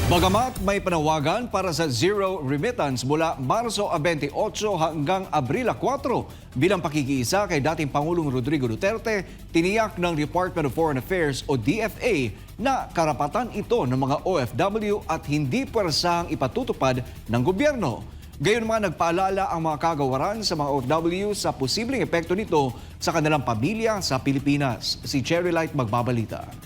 Bagamat may panawagan para sa zero remittance mula Marso 28 hanggang Abril 4 bilang pakikiisa kay dating Pangulong Rodrigo Duterte, tiniyak ng Department of Foreign Affairs o DFA na karapatan ito ng mga OFW at hindi pwersahang ipatutupad ng gobyerno. Gayon mga nagpaalala ang mga kagawaran sa mga OFW sa posibleng epekto nito sa kanilang pamilya sa Pilipinas. Si Cherry Light magbabalita.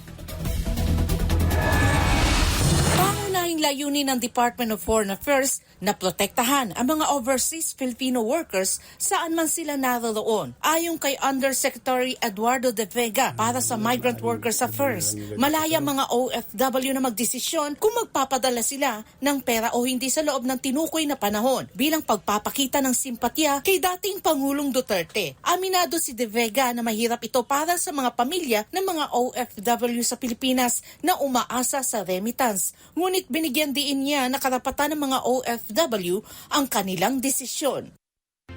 Layunin ng Department of Foreign Affairs na protektahan ang mga overseas Filipino workers saan man sila naroroon. Ayon kay Undersecretary Eduardo De Vega para sa Migrant Workers Affairs, malaya mga OFW na magdesisyon kung magpapadala sila ng pera o hindi sa loob ng tinukoy na panahon bilang pagpapakita ng simpatya kay dating Pangulong Duterte. Aminado si De Vega na mahirap ito para sa mga pamilya ng mga OFW sa Pilipinas na umaasa sa remittance. Ngunit binigyan diin niya na karapatan ng mga OFW ang kanilang desisyon.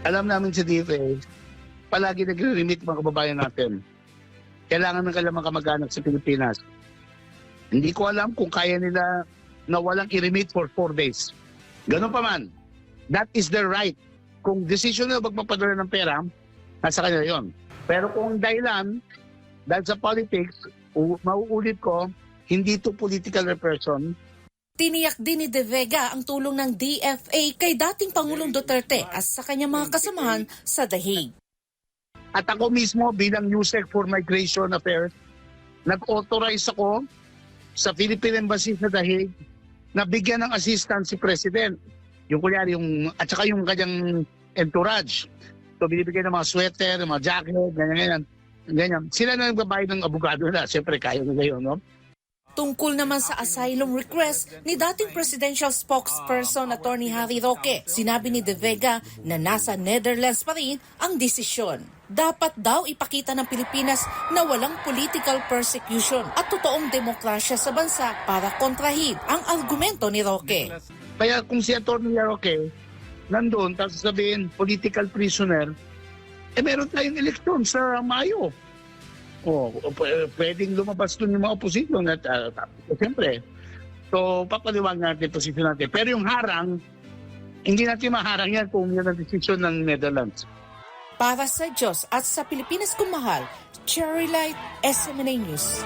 Alam namin sa DFA, palagi nagre-remit mga kababayan natin. Kailangan ng kailangan kamag-anak sa Pilipinas. Hindi ko alam kung kaya nila na walang i-remit for 4 days. Ganun pa man. That is their right. Kung decision nila magpapadala ng pera, nasa kanila yon. Pero kung dahilan, dahil sa politics, mauulit ko, hindi to political repression. Tiniyak din ni De Vega ang tulong ng DFA kay dating Pangulong Duterte at sa kanyang mga kasamahan sa The Hague. At ako mismo bilang USEC for Migration Affairs, nag-authorize ako sa Philippine Embassy sa The Hague na bigyan ng assistance si President. Yung kunyari, at saka yung kanyang entourage. So binibigyan ng mga sweater, mga jacket, ganyan. Sila na nagbabayad ng abogado na. Siyempre, kaya nila yun, no? Tungkol naman sa asylum request ni dating presidential spokesperson Attorney Harry Roque, sinabi ni De Vega na nasa Netherlands pa rin ang desisyon. Dapat daw ipakita ng Pilipinas na walang political persecution at totoong demokrasya sa bansa para kontrahin ang argumento ni Roque. Kaya kung si Attorney Roque nandun, tapos sabihin political prisoner, meron tayong eleksyon sa Mayo. Pwedeng lumabas doon yung mga opposition at siyempre. So, papaliwag natin yung posisyon natin. Pero yung harang, hindi natin maharang yan kung yan ang decision ng Netherlands. Para sa Diyos at sa Pilipinas kung mahal, Cherry Light, SMNA News.